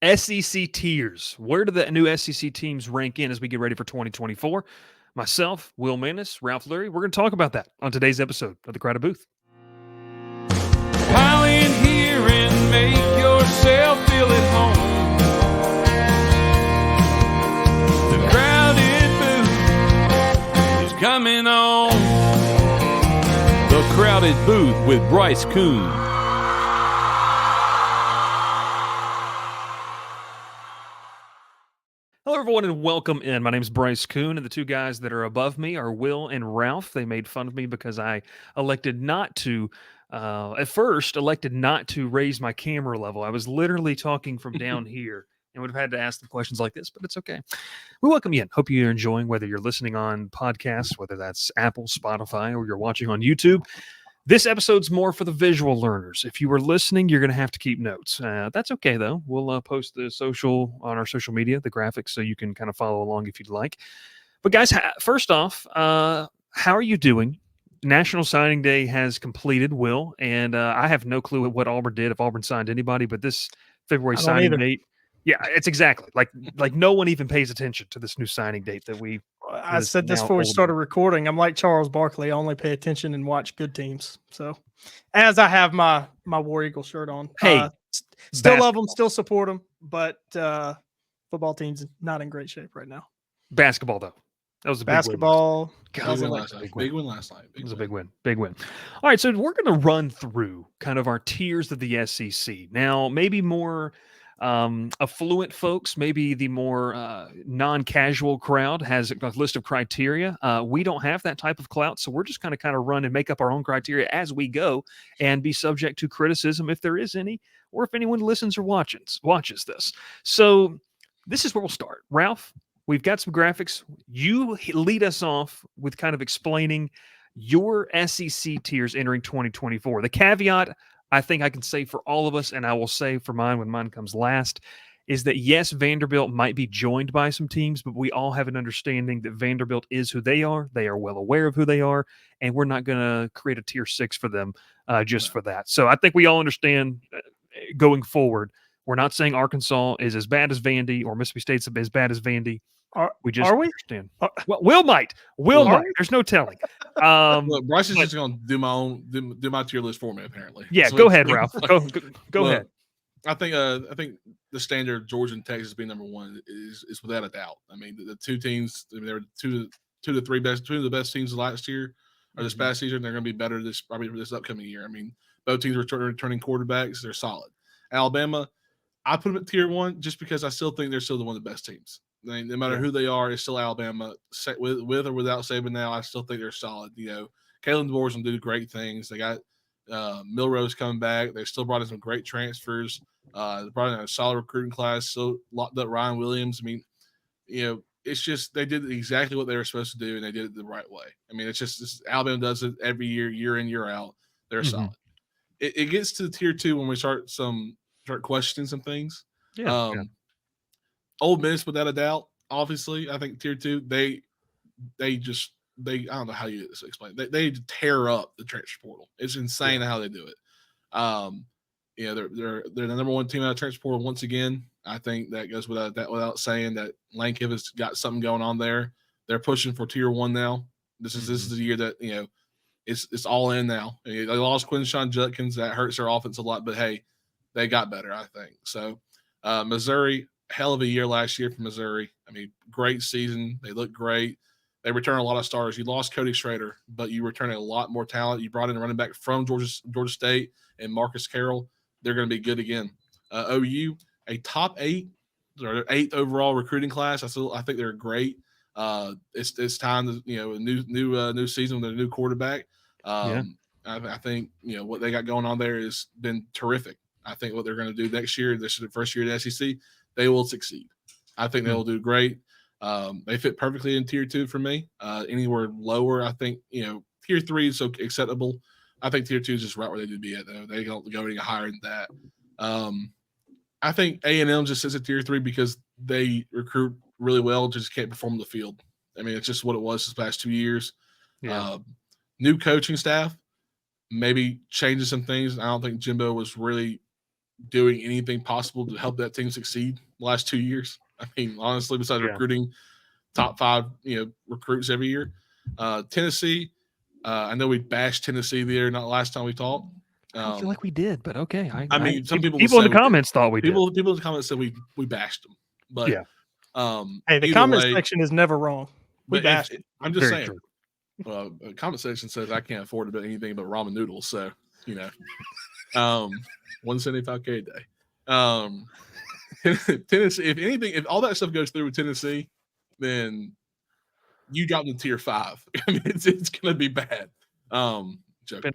SEC tiers. Where do the new SEC teams rank in as we get ready for 2024? Myself, Will Manis, Ralph Lurie, we're going to talk about that on today's episode of The Crowded Booth. Pile in here and make yourself feel at home. The Crowded Booth is coming on. The Crowded Booth with Bryce Koon. Hello, everyone, and welcome in. My name is Bryce Koon, and the two guys that are above me are Will and Ralph. They made fun of me because I elected not to, elected not to raise my camera level. I was literally talking from down here and would have had to ask them questions like this, but it's okay. We welcome you in. Hope you're enjoying, whether you're listening on podcasts, whether that's Apple, Spotify, or you're watching on YouTube. This episode's more for the visual learners. If you were listening, you're going to have to keep notes. That's okay, though. We'll post the social on our social media, the graphics, so you can kind of follow along if you'd like. But guys, first off, how are you doing? National Signing Day has completed, Will, and I have no clue what Auburn did, if Auburn signed anybody, but this February signing date, yeah, it's exactly like no one even pays attention to this new signing date that we. I said this before we started recording. I'm like Charles Barkley. I only pay attention and watch good teams. So, as I have my War Eagle shirt on, hey, still love them, still support them, but football team's not in great shape right now. Basketball, though, that was a basketball. Big win last night. Big win last night. It was a big win. Big win. All right, so we're going to run through kind of our tiers of the SEC. Now, maybe more affluent folks, maybe the more non-casual crowd has a list of criteria. We don't have that type of clout, so we're just kind of run and make up our own criteria as we go and be subject to criticism if there is any, or if anyone listens or watches this. So this is where we'll start. Ralph, we've got some graphics. You lead us off with kind of explaining your SEC tiers entering 2024. The caveat I think I can say for all of us, and I will say for mine when mine comes last, is that yes, Vanderbilt might be joined by some teams, but we all have an understanding that Vanderbilt is who they are. They are well aware of who they are, and we're not going to create a tier 6 for them just for that. So I think we all understand going forward, we're not saying Arkansas is as bad as Vandy or Mississippi State's as bad as Vandy. We just understand. Well, Will might. There's no telling. Look, Bryce is just going to do my tier list for me. Apparently, yeah. So go ahead, Ralph. Go ahead. I think the standard Georgia and Texas being number one is without a doubt. I mean, the two teams. I mean, they were two of the best teams last year or this past season. They're going to be better probably this upcoming year. I mean, both teams are returning quarterbacks. They're solid. Alabama, I put them at tier 1 just because I still think they're still one of the best teams. I mean, no matter who they are, it's still Alabama. With or without Saban now, I still think they're solid. You know, Kalen DeBoer's going to do great things. They got Milrose coming back. They still brought in some great transfers. They brought in a solid recruiting class. Still locked up Ryan Williams. I mean, you know, it's just they did exactly what they were supposed to do, and they did it the right way. I mean, it's just Alabama does it every year, year in, year out. They're solid. It gets to tier 2 when we start questioning some things. Yeah. Ole Miss, without a doubt, obviously, I think tier 2, they I don't know how you explain it. They tear up the transfer portal. It's insane how they do it. You know, they're the number one team out of transfer portal once again. I think that goes without saying that Lane Kiffin's got something going on there. They're pushing for tier 1 now. This is the year that, you know, it's all in now. They lost Quinshawn Judkins. That hurts their offense a lot, but hey, they got better, I think. So Missouri, hell of a year last year for Missouri. I mean, great season. They look great. They return a lot of stars. You lost Cody Schrader, but you return a lot more talent. You brought in a running back from Georgia State and Marcus Carroll. They're going to be good again. OU, a top 8 or 8th overall recruiting class. I think they're great. It's time to, you know, a new season with a new quarterback. I think, you know, what they got going on there has been terrific. I think what they're going to do next year, this is the first year in the SEC, they will succeed. I think they'll do great. They fit perfectly in tier 2 for me. Anywhere lower, I think, you know, tier 3 is so acceptable. I think tier 2 is just right where they do be at, though. They don't go any higher than that. I think A&M just sits at tier 3 because they recruit really well, just can't perform on the field. I mean, it's just what it was this past 2 years. Yeah. New coaching staff, maybe changes some things. I don't think Jimbo was really doing anything possible to help that team succeed the last 2 years. I mean, honestly, besides recruiting top 5, recruits every year. Tennessee, I know we bashed Tennessee there not last time we talked. I don't feel like we did, but okay. I mean, some people in the comments thought we did. People in the comments said we bashed them, but hey, the comment section is never wrong. We bashed them. I'm just Very saying. true. Well, the comment section says I can't afford to buy anything but ramen noodles, so $175K a day. Tennessee, if anything, if all that stuff goes through with Tennessee, then you got into tier 5. I mean, it's going to be bad. Joking.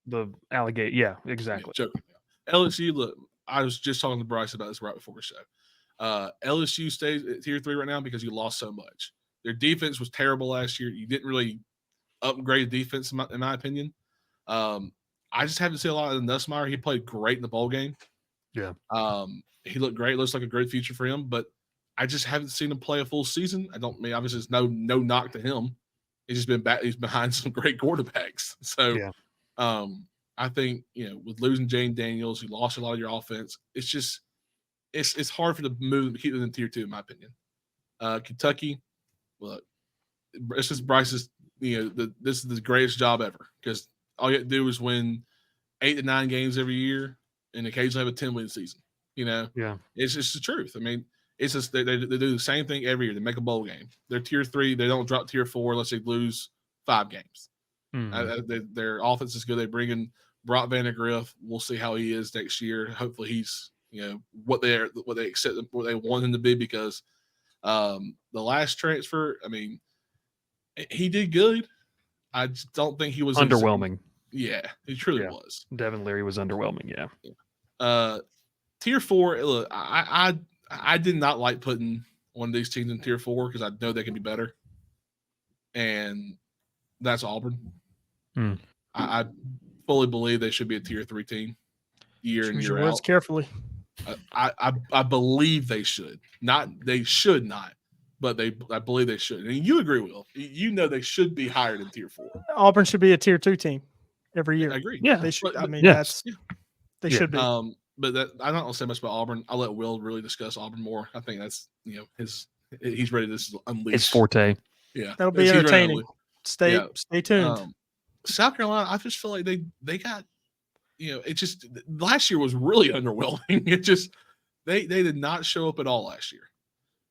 The alligator, yeah, exactly. Yeah, joking. LSU, look, I was just talking to Bryce about this right before the show. LSU stays at tier 3 right now because you lost so much. Their defense was terrible last year. You didn't really upgrade defense, in my opinion. I just haven't seen a lot of Nussmeier. He played great in the bowl game. Yeah. He looked great. Looks like a great future for him, but I just haven't seen him play a full season. Obviously, it's no knock to him. He's just been back. He's behind some great quarterbacks. So, I think with losing Jane Daniels, you lost a lot of your offense. It's just it's hard for them to keep them in tier 2, in my opinion. Kentucky, look, it's just Bryce's. This is the greatest job ever because all you have to do is win 8 to 9 games every year and occasionally have a 10-win season. It's just the truth. I mean, it's just they do the same thing every year. They make a bowl game. They're tier 3. They don't drop tier 4 unless they lose 5 games. Their offense is good. They bring in Brock Vandegrift. We'll see how he is next year. Hopefully, he's what they accept, what they want him to be. Because the last transfer, I mean, he did good. I just don't think he was underwhelming. Yeah, he truly was. Devin Leary was underwhelming. Yeah. Tier 4. Look, I did not like putting one of these teams in tier 4 because I know they can be better, and that's Auburn. I fully believe they should be a tier 3 team year in year out. Words carefully. I believe they should. They should not, but I believe they should. And you agree, Will? They should be higher than tier 4. Auburn should be a tier 2 team every year. I agree. Yeah, they should. They should be. But I don't say much about Auburn. I'll let Will really discuss Auburn more. I think that's he's ready to unleash his forte. Yeah, that'll be entertaining. Stay tuned. South Carolina, I just feel like they got it just last year was really underwhelming. It just they did not show up at all last year.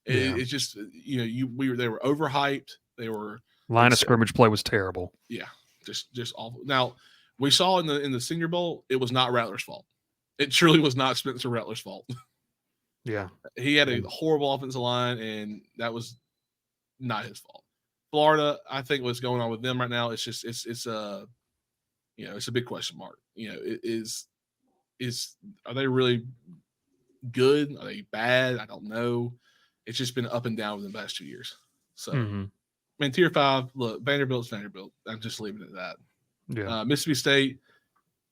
It's just they were overhyped. They were line of scrimmage play was terrible. Yeah, just awful. Now we saw in the Senior Bowl, it was not Rattler's fault. It truly was not Spencer Rattler's fault. Yeah, he had a horrible offensive line, and that was not his fault. Florida, I think what's going on with them right now, it's a big question mark. Are they really good? Are they bad? I don't know. It's just been up and down within the past 2 years. So, I mean, tier 5, look, Vanderbilt's Vanderbilt. I'm just leaving it at that. Yeah. Mississippi State,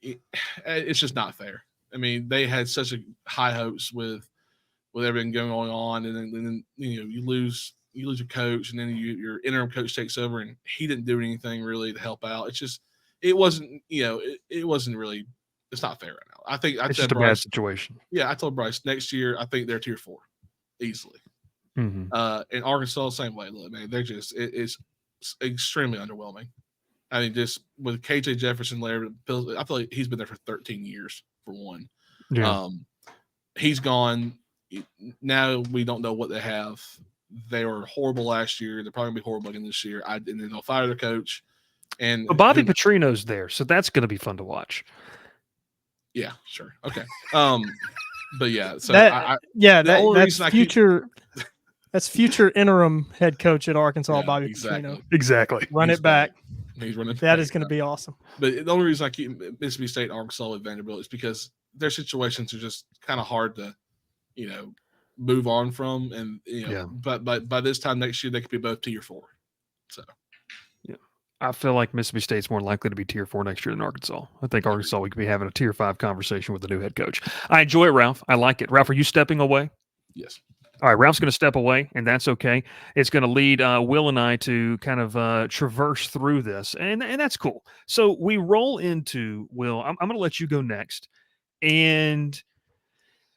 it's just not fair. I mean, they had such a high hopes with everything going on, and then you lose your coach, and then your interim coach takes over, and he didn't do anything really to help out. It wasn't really. It's not fair right now. I think it's just a bad situation. Yeah, I told Bryce next year I think they're tier 4 easily. And Arkansas same way. Look, man, it's extremely underwhelming. I mean, just with KJ Jefferson there, I feel like he's been there for 13 years for one. Yeah. He's gone. Now we don't know what they have. They were horrible last year. They're probably going to be horrible again this year. And then they'll fire their coach. And Bobby Petrino's there, so that's going to be fun to watch. Yeah, sure. Okay. But yeah, so that's future interim head coach at Arkansas, Bobby Petrino. Exactly. Run it back. He's running. That is going to be awesome. But the only reason I keep Mississippi State and Arkansas with Vanderbilt is because their situations are just kind of hard to, move on from. And but by this time next year, they could be both tier 4. So. I feel like Mississippi State's more likely to be tier 4 next year than Arkansas. I think Arkansas, we could be having a tier 5 conversation with the new head coach. I enjoy it, Ralph. I like it. Ralph, are you stepping away? Yes. All right, Ralph's going to step away, and that's okay. It's going to lead Will and I to kind of traverse through this, and that's cool. So we roll into, Will, I'm going to let you go next. And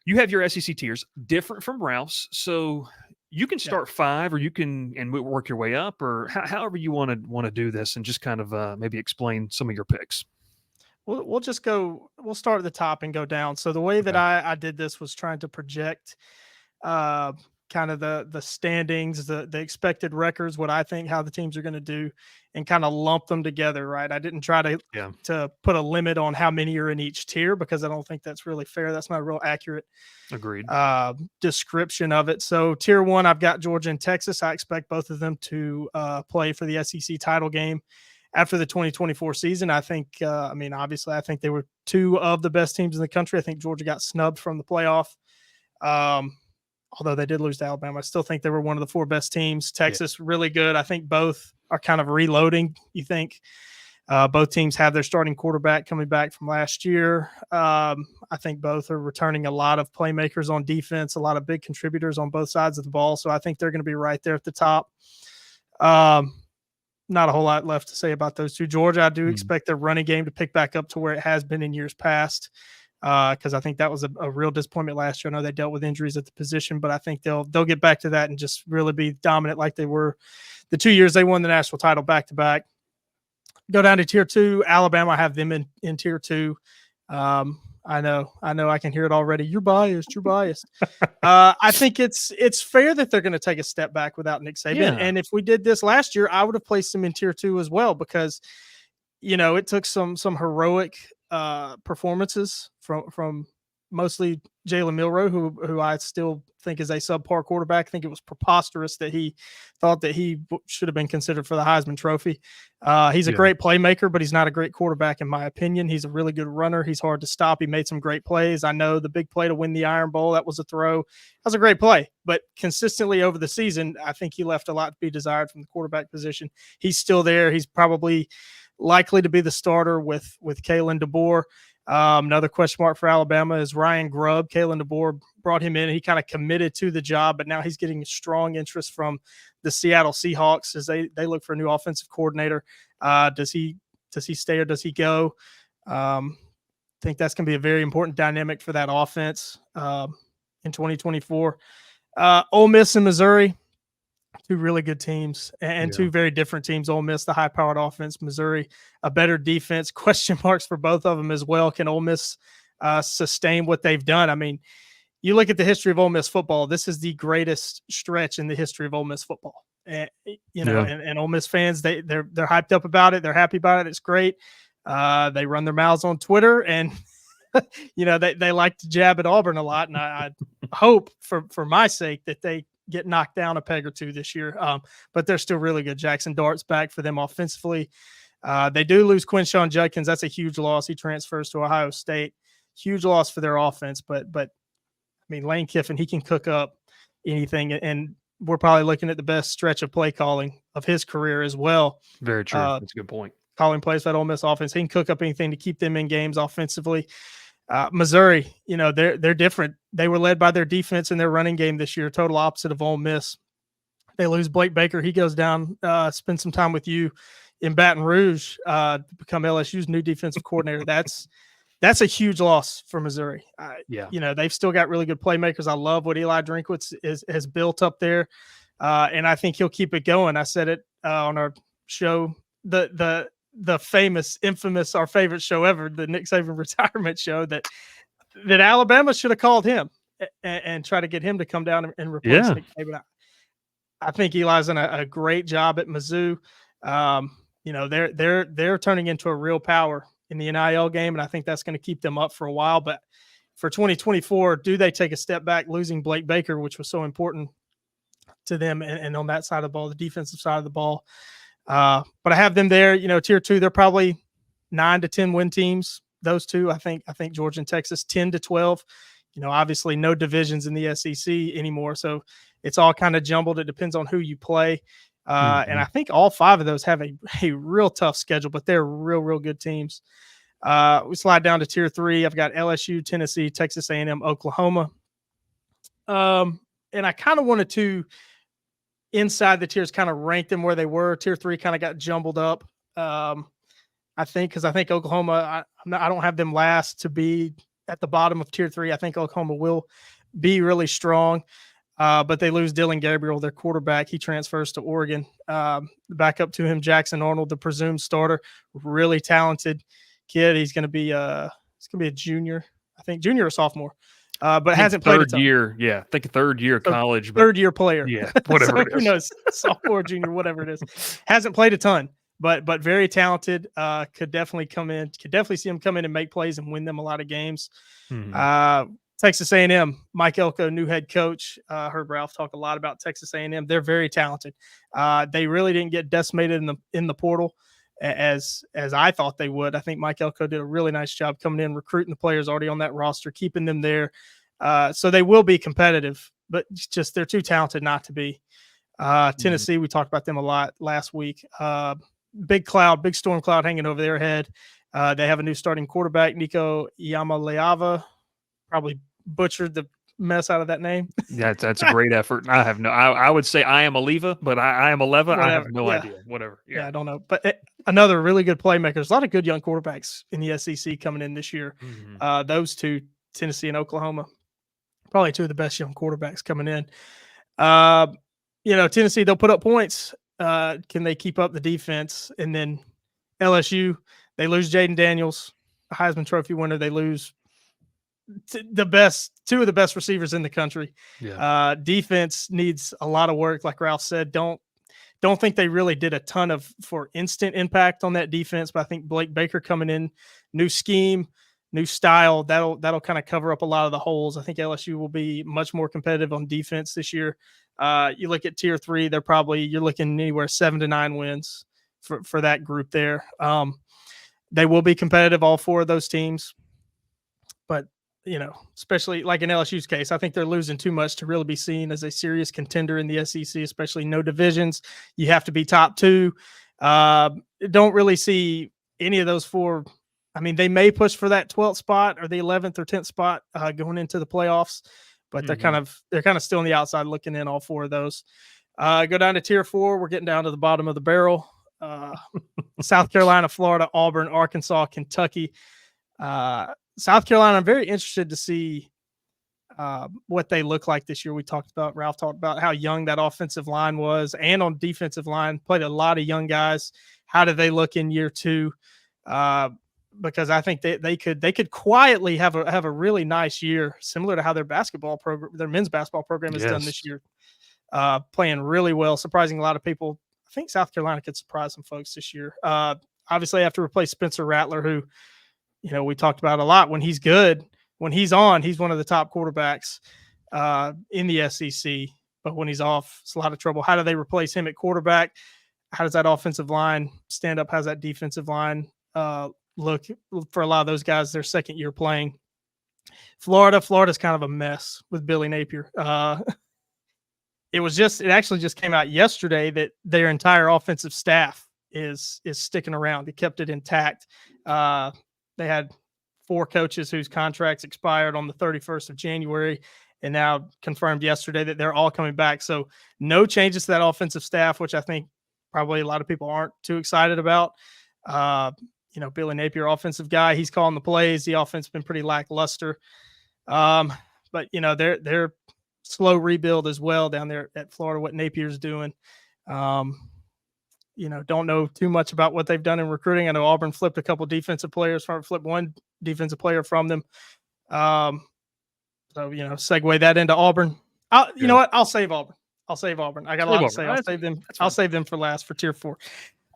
you have your SEC tiers different from Ralph's, so you can start 5, or you can work your way up, or however you want to do this, and just kind of maybe explain some of your picks. We'll just go. We'll start at the top and go down. So the way that I did this was trying to project uh, kind of the standings, the expected records, what I think how the teams are going to do, and kind of lump them together. Right. I didn't try to put a limit on how many are in each tier, because I don't think that's really fair. That's not a real accurate Agreed. Description of it. So tier 1, I've got Georgia and Texas. I expect both of them to play for the SEC title game after the 2024 season. I think, obviously, I think they were 2 of the best teams in the country. I think Georgia got snubbed from the playoff. Although they did lose to Alabama, I still think they were one of the 4 best teams. Texas, really good. I think both are kind of reloading. You think both teams have their starting quarterback coming back from last year. I think both are returning a lot of playmakers on defense, a lot of big contributors on both sides of the ball. So I think they're going to be right there at the top. Not a whole lot left to say about those 2. Georgia, I do expect their running game to pick back up to where it has been in years past, because I think that was a real disappointment last year. I know they dealt with injuries at the position, but I think they'll get back to that and just really be dominant like they were the 2 years they won the national title back to back. Go down to tier 2. Alabama, I have them in tier 2. I know I can hear it already. You're biased. I think it's fair that they're going to take a step back without Nick Saban. Yeah. And if we did this last year, I would have placed them in tier 2 as well, because, it took some heroic performances from mostly Jalen Milroe, who I still think is a subpar quarterback. I think it was preposterous that he thought that he should have been considered for the Heisman Trophy. He's a great playmaker, but he's not a great quarterback, in my opinion. He's a really good runner. He's hard to stop. He made some great plays. I know the big play to win the Iron Bowl, that was a throw. That was a great play. But consistently over the season, I think he left a lot to be desired from the quarterback position. He's still there. He's probably likely to be the starter with Kalen DeBoer. Another question mark for Alabama is Ryan Grubb. Kalen DeBoer brought him in, and he kind of committed to the job, but now he's getting strong interest from the Seattle Seahawks as they look for a new offensive coordinator. Does he stay or does he go? I think that's going to be a very important dynamic for that offense in 2024. Ole Miss and Missouri, 2 really good teams and 2 very different teams. Ole Miss, the high-powered offense. Missouri, a better defense. Question marks for both of them as well. Can Ole Miss sustain what they've done? I mean, you look at the history of Ole Miss football. This is the greatest stretch in the history of Ole Miss football. And Ole Miss fans, they're hyped up about it. They're happy about it. It's great. They run their mouths on Twitter, and they like to jab at Auburn a lot. And I hope for my sake that they get knocked down a peg or 2 this year. But they're still really good. Jackson Dart's back for them offensively. They do lose Quinshawn Judkins. That's a huge loss. He transfers to Ohio State. Huge loss for their offense. But I mean, Lane Kiffin, he can cook up anything, and we're probably looking at the best stretch of play calling of his career as well. Very true. That's a good point. Calling plays for that Ole Miss offense. He can cook up anything to keep them in games offensively. Missouri, they're different. They were led by their defense and their running game this year, total opposite of Ole Miss. They lose Blake Baker. He goes down, spend some time with you in Baton Rouge to become LSU's new defensive coordinator. That's a huge loss for Missouri. They've still got really good playmakers. I love what Eli Drinkwitz has built up there, and I think he'll keep it going. I said it on our show, the famous, infamous, our favorite show ever, the Nick Saban retirement show, that Alabama should have called him and try to get him to come down and replace Nick Saban. I think Eli's done a great job at Mizzou. They're turning into a real power in the NIL game, and I think that's going to keep them up for a while. But for 2024, do they take a step back, losing Blake Baker, which was so important to them, and on that side of the ball, the defensive side of the ball? But I have them there, tier 2, they're probably 9 to 10 win teams. Those 2, I think Georgia and Texas, 10 to 12. Obviously no divisions in the SEC anymore, so it's all kind of jumbled. It depends on who you play. And I think all 5 of those have a real tough schedule, but they're real good teams. We slide down to tier 3. I've got LSU, Tennessee, Texas A&M, Oklahoma. And I kind of wanted to, inside the tiers, kind of rank them where they were. Tier 3 kind of got jumbled up. I think Oklahoma, I don't have them last to be at the bottom of tier 3. I think Oklahoma will be really strong. But they lose Dylan Gabriel, their quarterback. He transfers to Oregon. Back up to him, Jackson Arnold, the presumed starter, really talented kid. He's going to be a junior, I think, junior or sophomore, but hasn't played a ton. Year. Yeah, I think third year of college. But third year player. Yeah, whatever it is. Who knows? Sophomore, junior, whatever it is. Hasn't played a ton, but very talented. Could definitely come in. Could definitely see him come in and make plays and win them a lot of games. Mhm. Texas A&M, Mike Elko, new head coach. Heard Ralph talk a lot about Texas A&M. They're very talented. They really didn't get decimated in the portal as I thought they would. I think Mike Elko did a really nice job coming in, recruiting the players already on that roster, keeping them there. So they will be competitive, but just they're too talented not to be. Tennessee, we talked about them a lot last week. Big storm cloud hanging over their head. They have a new starting quarterback, Nico Yamaleava. Probably butchered the mess out of that name. Yeah, that's a great effort. I would say I am Aleva, but I am Aleva. I have no idea. Whatever. Yeah, I don't know. But another really good playmaker. There's a lot of good young quarterbacks in the SEC coming in this year. Mhm. Those two, Tennessee and Oklahoma, probably two of the best young quarterbacks coming in. Tennessee, they'll put up points. Can they keep up the defense? And then LSU, they lose Jaden Daniels, a Heisman Trophy winner. They lose two of the best receivers in the country. Yeah. Defense needs a lot of work. Like Ralph said, don't think they really did a ton for instant impact on that defense, but I think Blake Baker coming in, new scheme, new style, that'll kind of cover up a lot of the holes. I think LSU will be much more competitive on defense this year. You look at tier 3, you're looking anywhere 7 to 9 wins for that group there. They will be competitive, all 4 of those teams, but especially like in LSU's case, I think they're losing too much to really be seen as a serious contender in the SEC, especially no divisions. You have to be top 2. Don't really see any of those 4. I mean, they may push for that 12th spot or the 11th or 10th spot going into the playoffs, but they're kind of still on the outside looking in, all 4 of those. Go down to tier 4. We're getting down to the bottom of the barrel. South Carolina, Florida, Auburn, Arkansas, Kentucky. South Carolina, I'm very interested to see what they look like this year. Ralph talked about how young that offensive line was, and on defensive line, played a lot of young guys. How do they look in year 2? Because I think they could quietly have a really nice year, similar to how their men's basketball program has done this year, playing really well, surprising a lot of people. I think South Carolina could surprise some folks this year. Obviously, they have to replace Spencer Rattler, who we talked about a lot. When he's good, when he's on, he's one of the top quarterbacks in the SEC. But when he's off, it's a lot of trouble. How do they replace him at quarterback? How does that offensive line stand up? How's that defensive line look for a lot of those guys, their second year playing? Florida's kind of a mess with Billy Napier. It actually just came out yesterday that their entire offensive staff is sticking around. They kept it intact. They had 4 coaches whose contracts expired on the 31st of January, and now confirmed yesterday that they're all coming back. So no changes to that offensive staff, which I think probably a lot of people aren't too excited about. Billy Napier, offensive guy, he's calling the plays. The offense has been pretty lackluster. But they're slow rebuild as well down there at Florida, what Napier's doing. Don't know too much about what they've done in recruiting. I know Auburn flipped one defensive player from them. So segue that into Auburn. You know what? I'll save Auburn. I got a lot to say. I'll save them for last, for tier 4.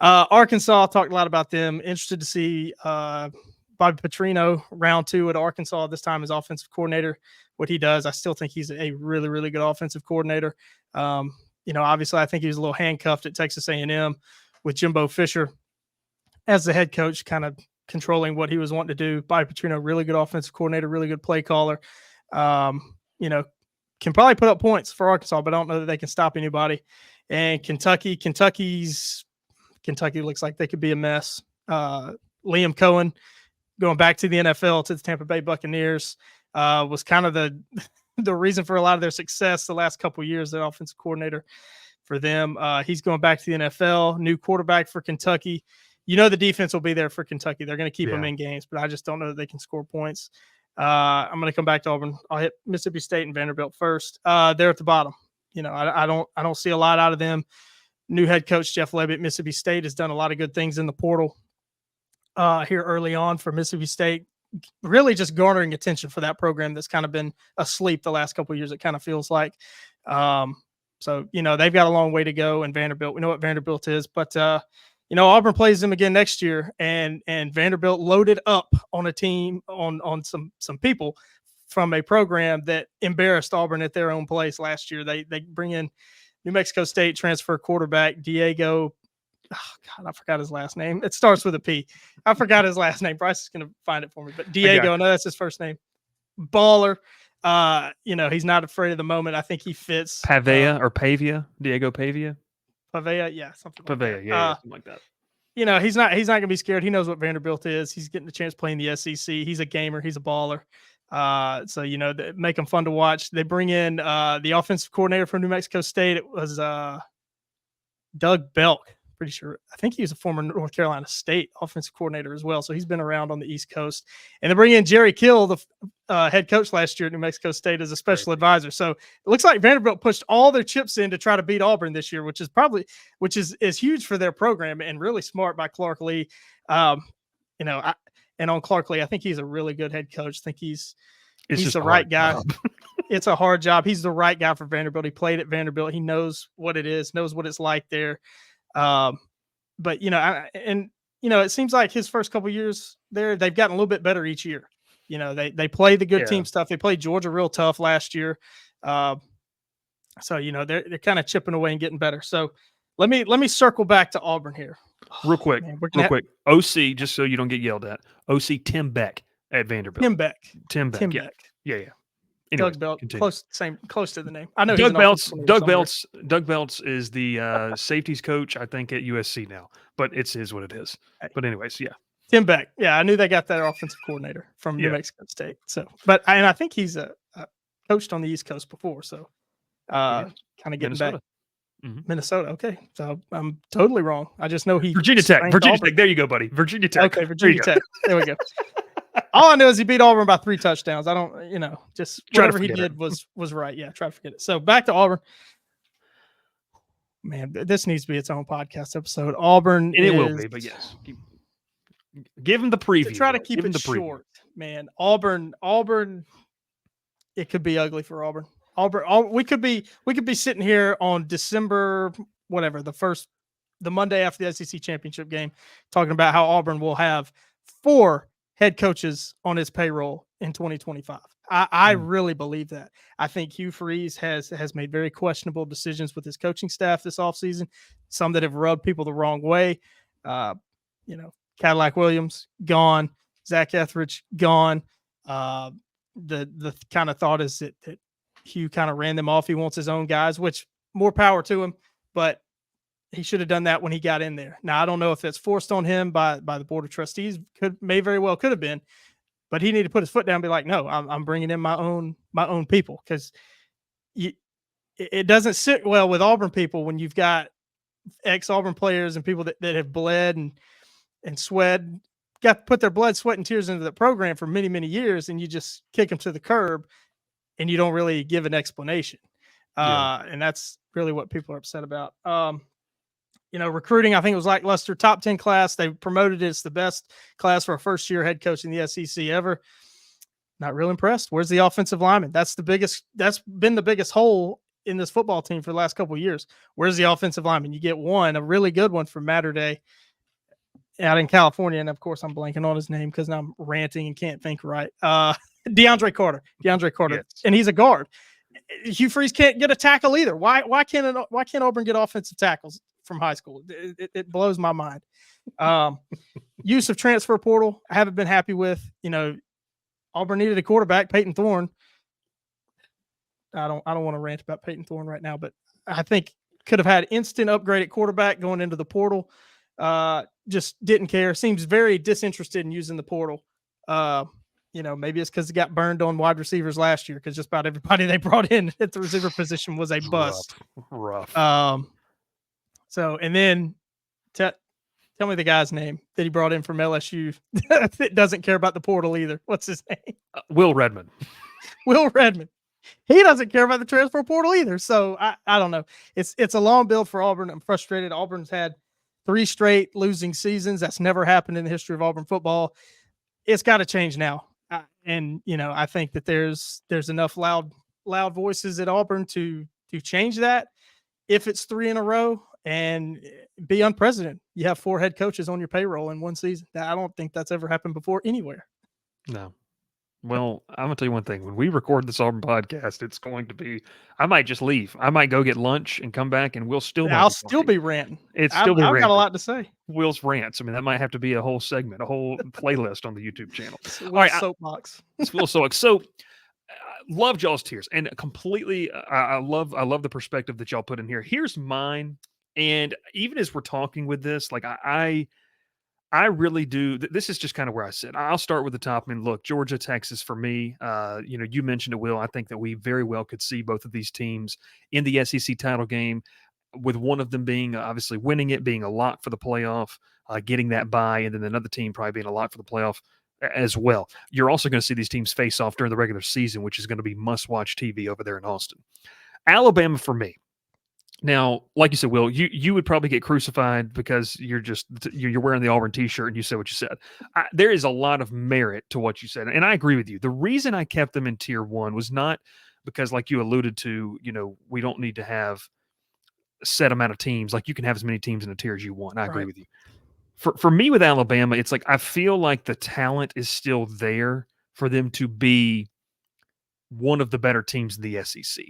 Arkansas, talked a lot about them. Interested to see Bobby Petrino, round 2 at Arkansas, this time as offensive coordinator, what he does. I still think he's a really, really good offensive coordinator. Obviously, I think he was a little handcuffed at Texas A&M with Jimbo Fisher as the head coach, kind of controlling what he was wanting to do. Bobby Petrino, really good offensive coordinator, really good play caller. Can probably put up points for Arkansas, but I don't know that they can stop anybody. And Kentucky looks like they could be a mess. Liam Cohen going back to the NFL, to the Tampa Bay Buccaneers, was kind of the reason for a lot of their success the last couple of years, the offensive coordinator for them. He's going back to the NFL, new quarterback for Kentucky. The defense will be there for Kentucky. They're going to keep them in games, but I just don't know that they can score points. I'm going to come back to Auburn. I'll hit Mississippi State and Vanderbilt first. They're at the bottom. I don't see a lot out of them. New head coach Jeff Lebby at Mississippi State has done a lot of good things in the portal here early on for Mississippi State, really just garnering attention for that program that's kind of been asleep the last couple of years. It kind of feels like. So they've got a long way to go. And Vanderbilt, we know what Vanderbilt is, but Auburn plays them again next year, and Vanderbilt loaded up on a team on some people from a program that embarrassed Auburn at their own place last year. They bring in New Mexico State transfer quarterback Diego. Oh God, I forgot his last name. It starts with a P. I forgot his last name. Bryce is going to find it for me, but Diego, I know that's his first name. Baller. He's not afraid of the moment. I think he fits. Pavia or Pavia, Diego Pavia. Pavia, yeah, something like Pavia, that. yeah, something like that. He's not going to be scared. He knows what Vanderbilt is. He's getting the chance playing the SEC. He's a gamer. He's a baller. So make him fun to watch. They bring in the offensive coordinator from New Mexico State. It was Doug Belk. Pretty sure. I think he was a former North Carolina State offensive coordinator as well. So he's been around on the East Coast. And they bring in Jerry Kill, the head coach last year at New Mexico State, as a special advisor. So it looks like Vanderbilt pushed all their chips in to try to beat Auburn this year, which is huge for their program and really smart by Clark Lee. And on Clark Lee, I think he's a really good head coach. I think he's the right guy. It's a hard job. He's the right guy for Vanderbilt. He played at Vanderbilt. He knows what it is, knows what it's like there. But it seems like his first couple years there, they've gotten a little bit better each year. They play the good team stuff. They played Georgia real tough last year. So they're kind of chipping away and getting better. So let me circle back to Auburn here. Real quick. OC, just so you don't get yelled at. OC Tim Beck at Vanderbilt. Tim Beck. Yeah. Anyway, Doug Belt, close to the name. I know Doug Belts is the safeties coach, I think, at USC now, but it is what it is. Hey. But anyways, yeah. Tim Beck. Yeah, I knew they got that offensive coordinator from New Mexico State. So, and I think he's coached on the East Coast before. So, kind of getting Minnesota. back. Mm-hmm. Minnesota. Okay. So I'm totally wrong. I just know Virginia Tech. There you go, buddy. Virginia Tech. Okay. Virginia Tech. There we go. All I know is he beat Auburn by 3 touchdowns. I don't, just whatever he did was right. Yeah, try to forget it. So back to Auburn. Man, this needs to be its own podcast episode. Auburn, and it will be, but yes, give him the preview. Try to keep it short, man. Auburn. It could be ugly for Auburn. We could be sitting here on December whatever the Monday after the SEC championship game, talking about how Auburn will have 4 head coaches on his payroll in 2025. I really believe that. I think Hugh Freeze has made very questionable decisions with his coaching staff this offseason, some that have rubbed people the wrong way. Cadillac Williams, gone. Zach Etheridge, gone. The kind of thought is that Hugh kind of ran them off. He wants his own guys, which more power to him, but he should have done that when he got in there. Now, I don't know if that's forced on him by the board of trustees. Could have been, but he needed to put his foot down and be like, no, I'm bringing in my own people, because it doesn't sit well with Auburn people when you've got ex-Auburn players and people that have bled and sweat, got to put their blood, sweat, and tears into the program for many, many years, and you just kick them to the curb and you don't really give an explanation. And that's really what people are upset about. Recruiting, I think it was lackluster. Top 10 class. They promoted it. It's the best class for a first-year head coach in the SEC ever. Not real impressed. Where's the offensive lineman? That's been the biggest hole in this football team for the last couple of years. Where's the offensive lineman? You get one, a really good one from Matter Day out in California. And of course, I'm blanking on his name because I'm ranting and can't think right. DeAndre Carter. Yes. And he's a guard. Hugh Freeze can't get a tackle either. Why can't Auburn get offensive tackles from high school? It blows my mind. Use of transfer portal, I haven't been happy with. Auburn needed a quarterback, Peyton Thorne. I don't want to rant about Peyton Thorne right now, but I think could have had instant upgrade at quarterback going into the portal. Just didn't care. Seems very disinterested in using the portal. Maybe it's because he got burned on wide receivers last year, because just about everybody they brought in at the receiver position was a bust. Rough. So, and then Tell me the guy's name that he brought in from LSU that doesn't care about the portal either. What's his name? Will Redmond. Will Redmond. He doesn't care about the transfer portal either. So I don't know. It's a long build for Auburn. I'm frustrated. Auburn's had 3 straight losing seasons. That's never happened in the history of Auburn football. It's got to change now. And I think that there's enough loud voices at Auburn to change that. If it's 3 in a row and be unprecedented, you have 4 head coaches on your payroll in one season. I don't think that's ever happened before anywhere. No. Well, I'm gonna tell you one thing. When we record this Auburn podcast, it's going to be. I might just leave. I might go get lunch and come back, and we'll still. I'll still be ranting. It's still be I've ranting. got a lot to say. Will's rants. I mean, that might have to be a whole segment, a whole playlist on the YouTube channel. All right, soapbox. It's Will's soapbox. So, love y'all's tears, and completely. I love the perspective that y'all put in here. Here's mine, and even as we're talking with this, like I really do. This is just kind of where I sit. I'll start with the top. I mean, look, Georgia, Texas for me. You mentioned it, Will. I think that we very well could see both of these teams in the SEC title game, with one of them being obviously winning it, being a lot for the playoff, getting that bye, and then another team probably being a lot for the playoff as well. You're also going to see these teams face off during the regular season, which is going to be must-watch TV over there in Austin. Alabama for me. Now, like you said, Will, you would probably get crucified because you're wearing the Auburn T-shirt and you said what you said. There is a lot of merit to what you said, and I agree with you. The reason I kept them in Tier 1 was not because, like you alluded to, we don't need to have a set amount of teams. Like, you can have as many teams in a tier as you want. I agree with you. For me with Alabama, it's like I feel like the talent is still there for them to be one of the better teams in the SEC.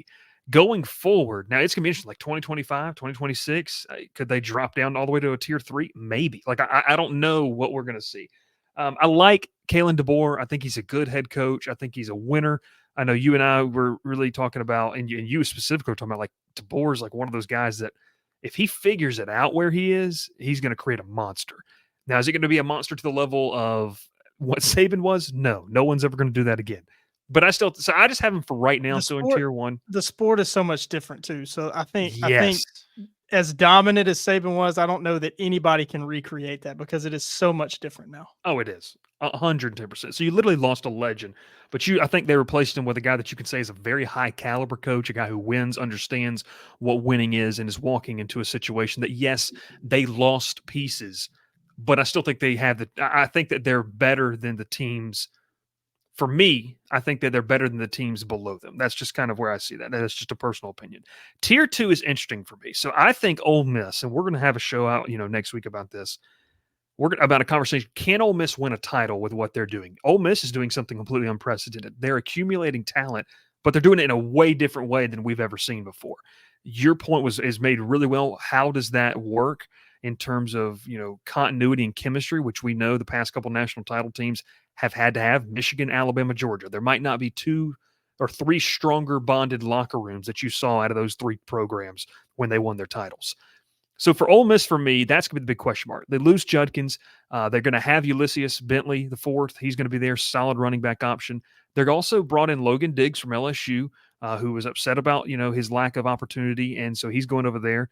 Going forward, now it's going to be interesting, like 2025, 2026, could they drop down all the way to a tier 3? Maybe. Like, I don't know what we're going to see. I like Kalen DeBoer. I think he's a good head coach. I think he's a winner. I know you and I were really talking about, and you specifically were talking about, like, DeBoer's like one of those guys that if he figures it out where he is, he's going to create a monster. Now, is it going to be a monster to the level of what Saban was? No one's ever going to do that again. But I just have him for right now. So in tier 1, the sport is so much different too. So I think as dominant as Saban was, I don't know that anybody can recreate that because it is so much different now. Oh, it is 110%. So you literally lost a legend, but I think they replaced him with a guy that you can say is a very high caliber coach, a guy who wins, understands what winning is, and is walking into a situation that, yes, they lost pieces, but I still think they have I think that they're better than the teams. For me, I think that they're better than the teams below them. That's just kind of where I see that. That's just a personal opinion. Tier 2 is interesting for me. So I think Ole Miss, and we're going to have a show out, next week about this. About a conversation. Can Ole Miss win a title with what they're doing? Ole Miss is doing something completely unprecedented. They're accumulating talent, but they're doing it in a way different way than we've ever seen before. Your point is made really well. How does that work in terms of, continuity and chemistry, which we know the past couple national title teams have had to have? Michigan, Alabama, Georgia. There might not be 2 or 3 stronger bonded locker rooms that you saw out of those 3 programs when they won their titles. So for Ole Miss, for me, that's going to be the big question mark. They lose Judkins. They're going to have Ulysses Bentley, the 4th. He's going to be their solid running back option. They're also brought in Logan Diggs from LSU, who was upset about, his lack of opportunity, and so he's going over there.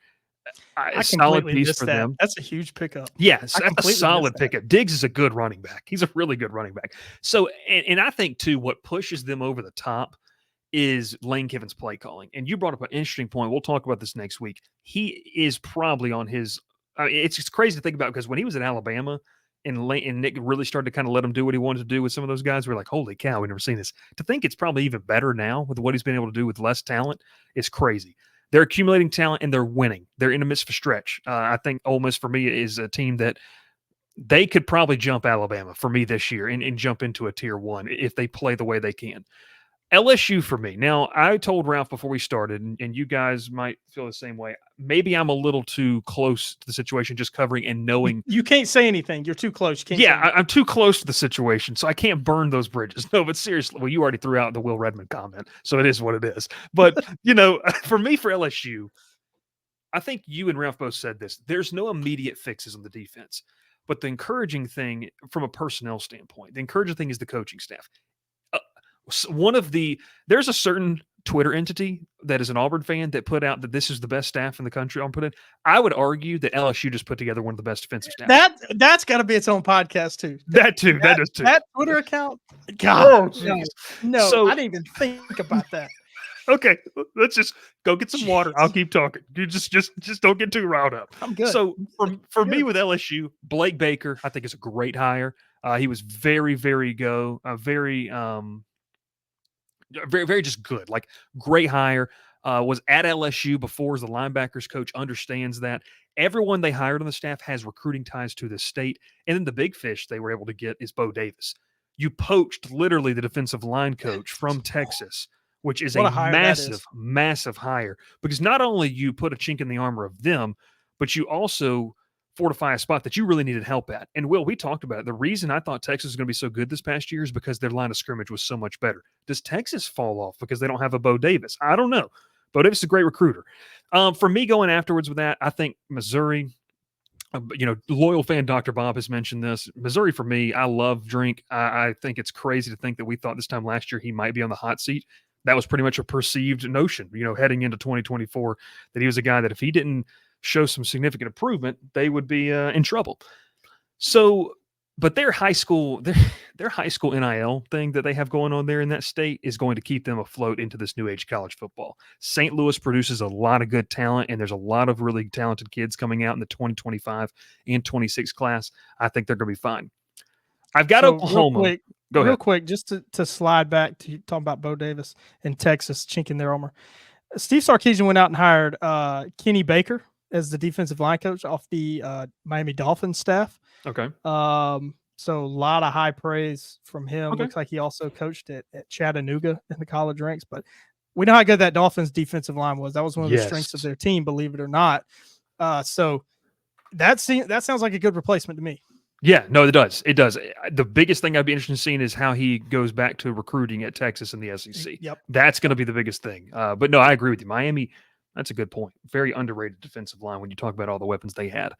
I solid completely piece for that. them. That's a huge pickup. Yes, that's a solid pickup. Diggs is a good running back. He's a really good running back. So, and I think, too, what pushes them over the top is Lane Kiffin's play calling. And you brought up an interesting point. We'll talk about this next week. He is probably on his it's just crazy to think about because when he was at Alabama and Nick really started to kind of let him do what he wanted to do with some of those guys, we're like, holy cow, we've never seen this. To think it's probably even better now with what he's been able to do with less talent is crazy. They're accumulating talent and they're winning. They're in the midst of a stretch. I think Ole Miss for me is a team that they could probably jump Alabama for me this year and jump into a tier 1 if they play the way they can. LSU for me. Now, I told Ralph before we started, and you guys might feel the same way. Maybe I'm a little too close to the situation, just covering and knowing. You can't say anything. You're too close. You can't I'm too close to the situation, so I can't burn those bridges. No, but seriously, well, you already threw out the Will Redmond comment, so it is what it is. But, for me, for LSU, I think you and Ralph both said this. There's no immediate fixes on the defense. But the encouraging thing from a personnel standpoint, the encouraging thing is the coaching staff. There's a certain Twitter entity that is an Auburn fan that put out that this is the best staff in the country. Auburn put in. I would argue that LSU just put together one of the best defensive staffs. That's got to be its own podcast too. That too. That does too. That Twitter account. God, Oh, no, jeez. no, So- I didn't even think about that. Okay, let's just go get some water. I'll keep talking. You just don't get too riled up. I'm good. So for me Good. with LSU, Blake Baker, I think is a great hire. He was very very just good. Like great hire. Was at LSU before as the linebackers coach. Understands that everyone they hired on the staff has recruiting ties to the state. And then the big fish they were able to get is Bo Davis. You poached literally the defensive line coach from Texas, which is What a a hire that is. massive hire, because not only you put a chink in the armor of them, but you also fortify a spot that you really needed help at. And Will, we talked about it. The reason I thought Texas was going to be so good this past year is because their line of scrimmage was so much better. Does Texas fall off because they don't have a Bo Davis? I don't know. Bo Davis is a great recruiter. For me going afterwards with that, I think Missouri, loyal fan Dr. Bob has mentioned this. Missouri, for me, I love Drink. I think it's crazy to think that we thought this time last year he might be on the hot seat. That was pretty much a perceived notion, heading into 2024, that he was a guy that if he didn't show some significant improvement, they would be in trouble. So, but their high school NIL thing that they have going on there in that state is going to keep them afloat into this new age college football. St. Louis produces a lot of good talent, and there's a lot of really talented kids coming out in the 2025 and 26 class. I think they're going to be fine. I've got Oklahoma. Real quick, just to slide back to talking about Bo Davis and Texas chinking their armor. Steve Sarkisian went out and hired Kenny Baker as the defensive line coach off the Miami Dolphins staff. Okay. So a lot of high praise from him. Okay. Looks like he also coached at Chattanooga in the college ranks. But we know how good that Dolphins defensive line was. That was one of the strengths of their team, believe it or not. So that sounds like a good replacement to me. Yeah, no, it does. It does. The biggest thing I'd be interested in seeing is how he goes back to recruiting at Texas and the SEC. Yep. That's going to be the biggest thing. But no, I agree with you. Miami, that's a good point. Very underrated defensive line when you talk about all the weapons they had.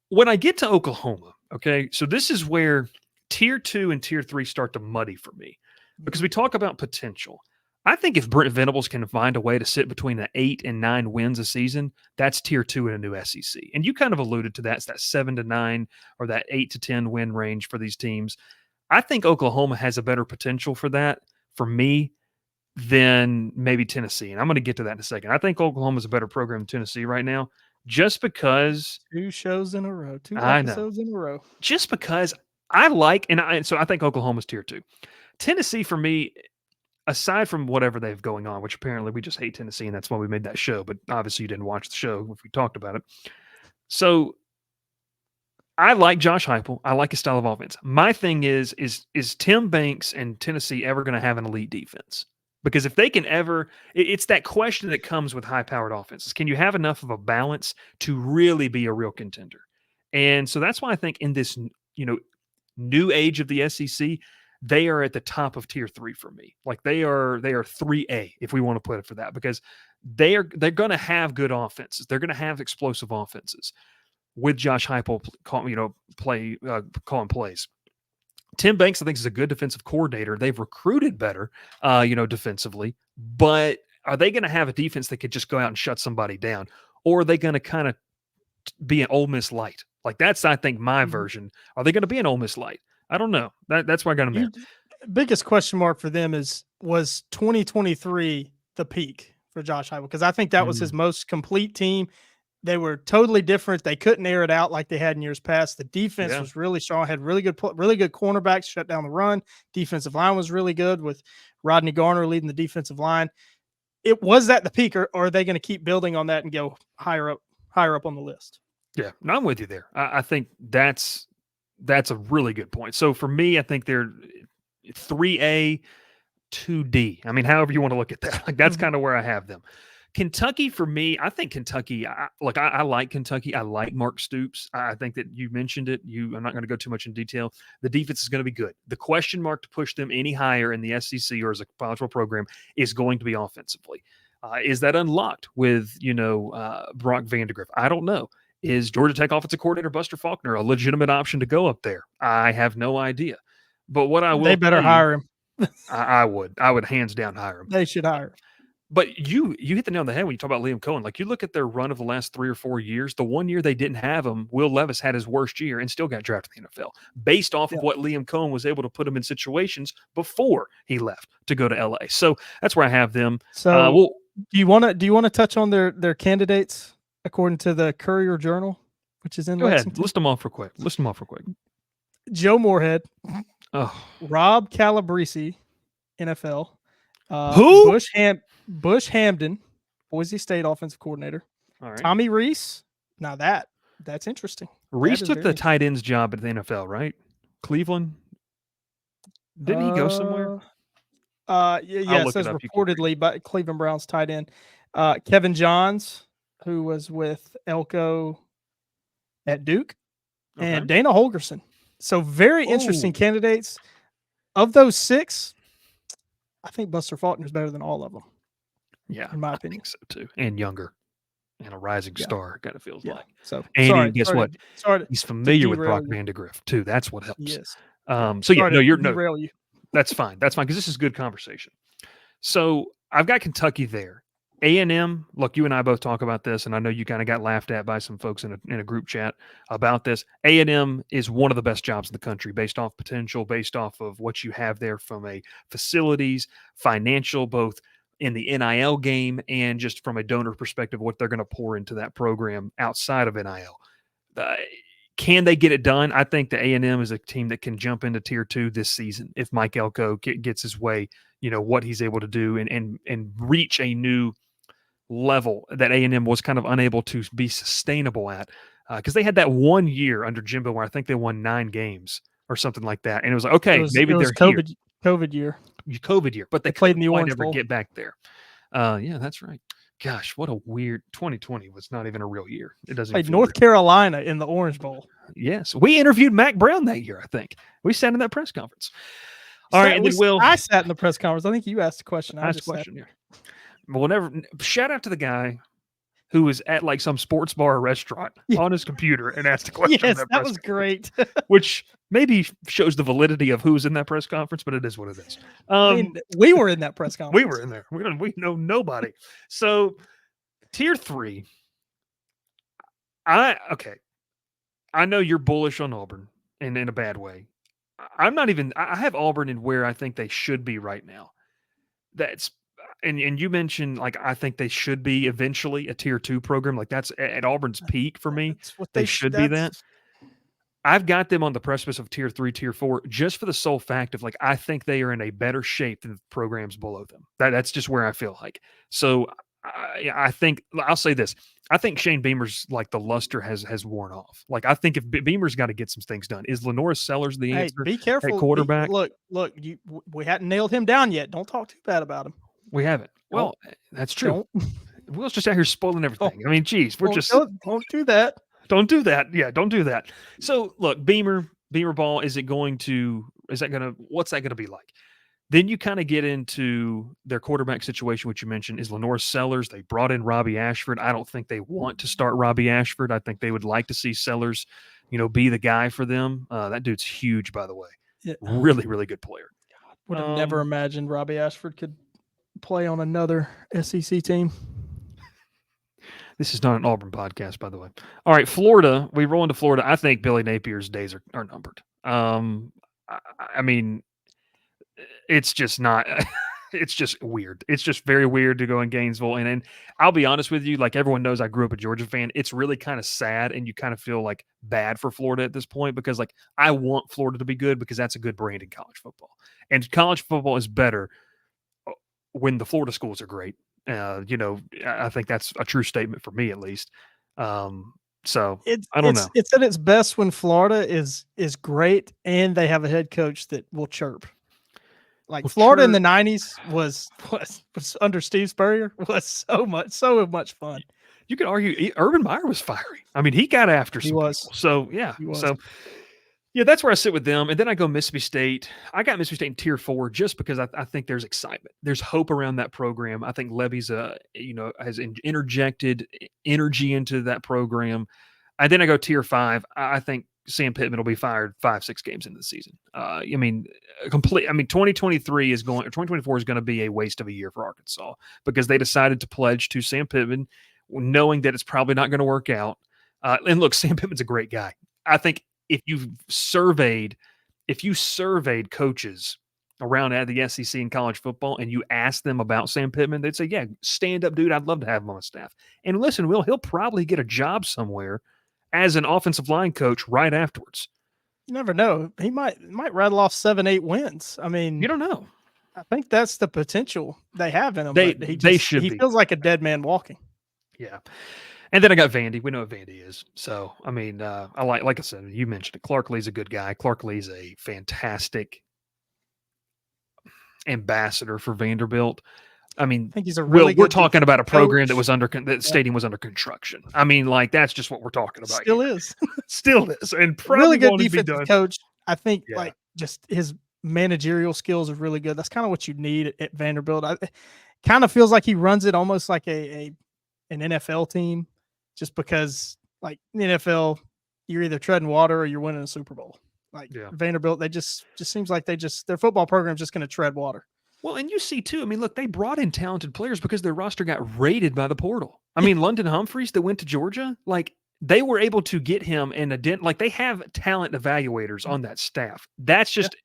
When I get to Oklahoma, okay, so this is where Tier 2 and Tier 3 start to muddy for me, because we talk about potential. I think if Brent Venables can find a way to sit between the 8 and 9 wins a season, that's Tier 2 in a new SEC. And you kind of alluded to that. It's that 7 to 9 or that 8 to 10 win range for these teams. I think Oklahoma has a better potential for that, for me, than maybe Tennessee. And I'm going to get to that in a second. I think Oklahoma is a better program than Tennessee right now, just because. 2 shows in a row, 2 I episodes in a row. Just because I like, so I think Oklahoma's Tier 2. Tennessee, for me, aside from whatever they have going on, which apparently we just hate Tennessee, and that's why we made that show, but obviously you didn't watch the show if we talked about it. So I like Josh Heupel. I like his style of offense. My thing is Tim Banks and Tennessee ever going to have an elite defense? Because if they can ever, it's that question that comes with high-powered offenses. Can you have enough of a balance to really be a real contender? And so that's why I think in this, new age of the SEC, they are at the top of Tier 3 for me. Like they are 3A, if we want to put it for that, because they're going to have good offenses. They're going to have explosive offenses with Josh Heupel, calling plays. Tim Banks, I think, is a good defensive coordinator. They've recruited better, defensively, but are they going to have a defense that could just go out and shut somebody down? Or are they going to kind of be an Ole Miss light? Like that's, I think, my version. Are they going to be an Ole Miss light? I don't know. That's why I got them there. Biggest question mark for them was 2023 the peak for Josh Heupel? Because I think that was his most complete team. They were totally different. They couldn't air it out like they had in years past. The defense was really strong, had really good cornerbacks, shut down the run. Defensive line was really good with Rodney Garner leading the defensive line. Was that the peak, or are they going to keep building on that and go higher up on the list? Yeah, no, I'm with you there. I think that's a really good point. So for me, I think they're 3A, 2D. I mean, however you want to look at that. Like that's kind of where I have them. Kentucky, for me, I think Kentucky, I like Kentucky. I like Mark Stoops. I think that you mentioned it. I'm not going to go too much in detail. The defense is going to be good. The question mark to push them any higher in the SEC or as a college football program is going to be offensively. Is that unlocked with, Brock Vandegrift? I don't know. Is Georgia Tech offensive coordinator Buster Faulkner a legitimate option to go up there? I have no idea. But what I will, they better hire him. I would hands down hire him. They should hire him. But you hit the nail on the head when you talk about Liam Cohen. Like, you look at their run of the last 3 or 4 years, the one year they didn't have him, Will Levis had his worst year and still got drafted in the NFL based off Yeah. of what Liam Cohen was able to put him in situations before he left to go to LA. So that's where I have them. So Well, do you want to touch on their candidates according to the Courier Journal, which is in go ahead. Lexington? List them off real quick. Joe Moorhead, Oh, Rob Calabrese, NFL. Who? Bush Hamden, Boise State offensive coordinator. all right. Tommy Reese. Now that's interesting. Reese is took the very tight ends job at the NFL, right? Cleveland. Didn't he go somewhere? Yeah, it look says it up. You keep reading. reportedly by Cleveland Browns tight end. Kevin Johns, who was with Elko at Duke, and Okay. Dana Holgerson. So very interesting Ooh. candidates. Of those 6, I think Buster Faulkner's better than all of them, Yeah, in my I opinion. think so too. And younger. And a rising Yeah. star, kind of feels Yeah. like. So And guess what? Sorry He's familiar with derail Brock you. Vandegrift too. That's what helps. Yes. So yeah, Sorry no, to you're derail you. that's fine. That's fine because this is good conversation. So I've got Kentucky there. A&M, look, you and I both talk about this, and I know you kind of got laughed at by some folks in a group chat about this. A&M is one of the best jobs in the country based off potential, based off of what you have there from a facilities, financial, both in the NIL game and just from a donor perspective, what they're going to pour into that program outside of NIL. Can they get it done? I think the A&M is a team that can jump into Tier 2 this season if Mike Elko gets his way, what he's able to do and reach a new level that A&M was kind of unable to be sustainable at, because they had that 1 year under Jimbo where I think they won 9 games or something like that, and it was like, okay, maybe it was they're here. COVID year. COVID year, but they played in the couldn't quite Orange ever Bowl. get back there. Yeah, that's right. Gosh, what a weird 2020 was not even a real year. It doesn't Played even feel North real. Carolina in the Orange Bowl. Yes, we interviewed Mac Brown that year. I think we sat in that press conference. All right, and then I sat in the press conference. I think you asked a question. I asked just a question here. Well, never shout out to the guy who was at like some sports bar or restaurant on his computer and asked a question. Yes, in that press was conference, great. which maybe shows the validity of who's in that press conference, but it is what it is. I mean, we were in that press conference. We were in there. We know nobody. So Tier 3. I know you're bullish on Auburn and in a bad way. I'm not even. I have Auburn in where I think they should be right now. That's and you mentioned like I think they should be eventually a Tier 2 program. Like that's at Auburn's peak for me. That's what They should be that. I've got them on the precipice of Tier 3, Tier 4, just for the sole fact of like I think they are in a better shape than the programs below them. That's just where I feel like. So I think I'll say this. I think Shane Beamer's like the luster has worn off. Like I think if Beamer's got to get some things done. Is Lenora Sellers the Hey, answer? be careful. At quarterback. Look. We hadn't nailed him down yet. Don't talk too bad about him. We haven't. Well, that's true. Will's just out here spoiling everything. I mean, geez, we're just don't do that. Don't do that. Yeah, don't do that. So look, Beamer ball, what's that going to be like? Then you kind of get into their quarterback situation, which you mentioned is Lenore Sellers. They brought in Robbie Ashford. I don't think they want to start Robbie Ashford. I think they would like to see Sellers, be the guy for them. That dude's huge, by the way. Yeah. Really, really good player. Would have never imagined Robbie Ashford could play on another SEC team. This is not an Auburn podcast, by the way. All right, Florida. We roll into Florida. I think Billy Napier's days are numbered. I mean, it's just not. It's just weird. It's just very weird to go in Gainesville. And I'll be honest with you, like everyone knows I grew up a Georgia fan. It's really kind of sad, and you kind of feel like bad for Florida at this point because like I want Florida to be good because that's a good brand in college football. And college football is better when the Florida schools are great. I think that's a true statement for me at least. So I don't know. It's at its best when Florida is great and they have a head coach that will chirp. Like Florida in the 90s was under Steve Spurrier was so much fun. You could argue Urban Meyer was fiery. I mean, he got after some people. So yeah. So yeah, that's where I sit with them. And then I go Mississippi State. I got Mississippi State in Tier 4 just because I think there's excitement. There's hope around that program. I think Levy's has interjected energy into that program. And then I go Tier 5. I think Sam Pittman will be fired 5-6 games into the season. I mean, 2023 is going, or 2024 is going to be a waste of a year for Arkansas because they decided to pledge to Sam Pittman, knowing that it's probably not going to work out. And look, Sam Pittman's a great guy. I think if you surveyed coaches around at the SEC in college football and you ask them about Sam Pittman, they'd say, yeah, stand up dude. I'd love to have him on the staff. And listen, he'll probably get a job somewhere as an offensive line coach right afterwards. You never know. He might rattle off 7-8 wins. I mean, You don't know. I think that's the potential they have in him. They should he be. feels like a dead man walking. Yeah. And then I got Vandy. We know what Vandy is. So, I mean, I like I said, you mentioned it. Clark Lee's a good guy. Clark Lee's a fantastic ambassador for Vanderbilt. I mean, I think he's a really we're good talking about a program that coach. was that stadium was under construction. I mean, like that's just what we're talking about. Still here. is. Still is, and probably Really good won't be defensive done. coach. I think Yeah. like just his managerial skills are really good. That's kind of what you need at Vanderbilt. It kind of feels like he runs it almost like an NFL team, just because like in the NFL, you're either treading water or you're winning a Super Bowl. Like Vanderbilt, they just seems like their football program is just going to tread water. Well, and you see too, I mean, look, they brought in talented players because their roster got raided by the portal. I mean, London Humphreys that went to Georgia, like they were able to get him in like they have talent evaluators on that staff. That's just,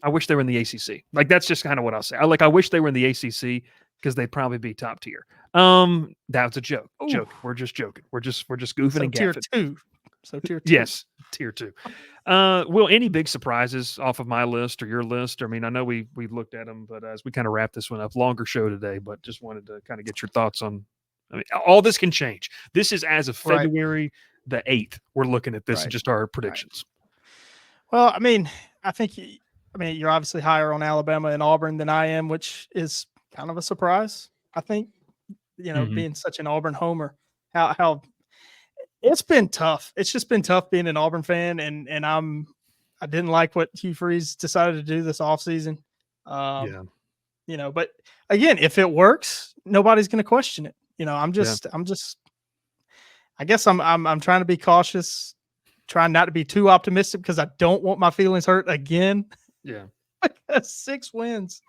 I wish they were in the ACC. Like, that's just kind of what I'll say. I wish they were in the ACC because they'd probably be top tier. That's a joke. Ooh. Joke. We're just joking. We're just goofing and tier gaffing. 2. So tier 2. Yes, tier 2. Will, any big surprises off of my list or your list? I mean, I know we looked at them, but as we kind of wrap this one up, longer show today, but just wanted to kind of get your thoughts on. I mean, all this can change. This is as of February the 8th. We're looking at this and just our predictions. Well, I mean, you're obviously higher on Alabama and Auburn than I am, which is kind of a surprise. I think, being such an Auburn homer, how it's been tough. It's just been tough being an Auburn fan, and I didn't like what Hugh Freeze decided to do this offseason. But again, if it works, nobody's going to question it. I guess I'm trying to be cautious, trying not to be too optimistic because I don't want my feelings hurt again. Yeah. 6 wins.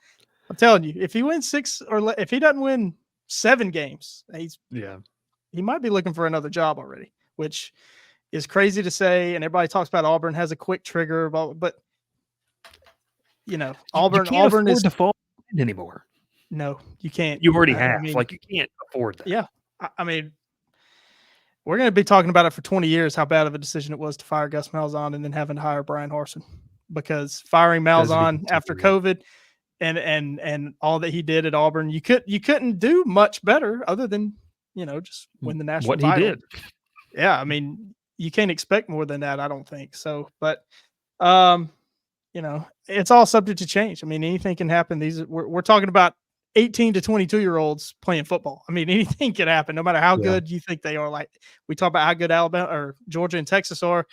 I'm telling you, if he wins 6 or if he doesn't win 7 games, he might be looking for another job already, which is crazy to say. And everybody talks about Auburn has a quick trigger, but Auburn is to fall anymore. No, you can't. You already have. You can't afford that. Yeah. I mean, we're going to be talking about it for 20 years, how bad of a decision it was to fire Gus Malzahn and then having to hire Brian Harsin, because firing Malzahn after COVID and all that he did at Auburn, you couldn't do much better other than, just win the national title. He did. Yeah. I mean, you can't expect more than that, I don't think so, but, it's all subject to change. I mean, anything can happen. We're talking about 18 to 22-year-olds playing football. I mean, anything can happen, no matter how good you think they are. Like we talk about how good Alabama or Georgia and Texas are.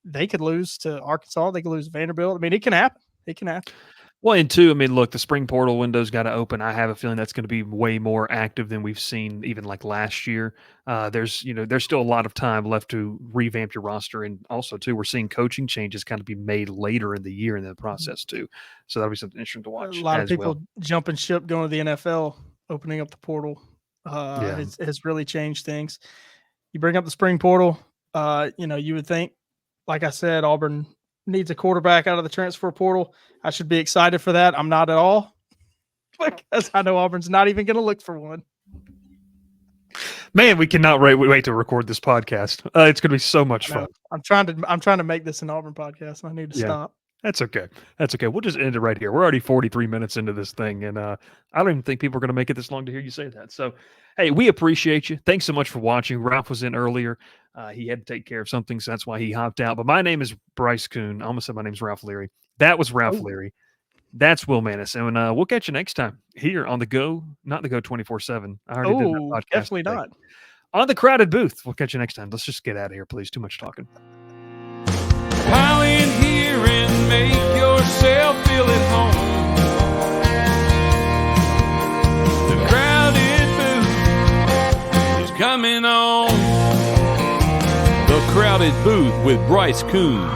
They could lose to Arkansas. They could lose to Vanderbilt. I mean, it can happen. It can happen. Well, and two, I mean, look, the spring portal window's got to open. I have a feeling that's going to be way more active than we've seen even like last year. There's still a lot of time left to revamp your roster. And also, too, we're seeing coaching changes kind of be made later in the year in the process, too. So that'll be something interesting to watch. A lot of people jumping ship, going to the NFL, opening up the portal has really changed things. You bring up the spring portal, you would think, like I said, Auburn needs a quarterback out of the transfer portal. I should be excited for that. I'm not at all, because I know Auburn's not even going to look for one. Man, we cannot wait to record this podcast. It's going to be so much fun. I'm trying to make this an Auburn podcast, and I need to stop. That's okay. That's okay. We'll just end it right here. We're already 43 minutes into this thing, and I don't even think people are going to make it this long to hear you say that. So, hey, we appreciate you. Thanks so much for watching. Ralph was in earlier. He had to take care of something, so that's why he hopped out. But my name is Bryce Koon. I almost said my name's Ralph Leary. That was Ralph Leary. That's Will Manis. And we'll catch you next time here on The Go, not The Go 24/7. I already did that podcast. Definitely today. not. On The Crowded Booth. We'll catch you next time. Let's just get out of here, please. Too much talking. Pile in here and make yourself feel at home. The crowded booth is coming on. The crowded Crowded Booth with Bryce Koon.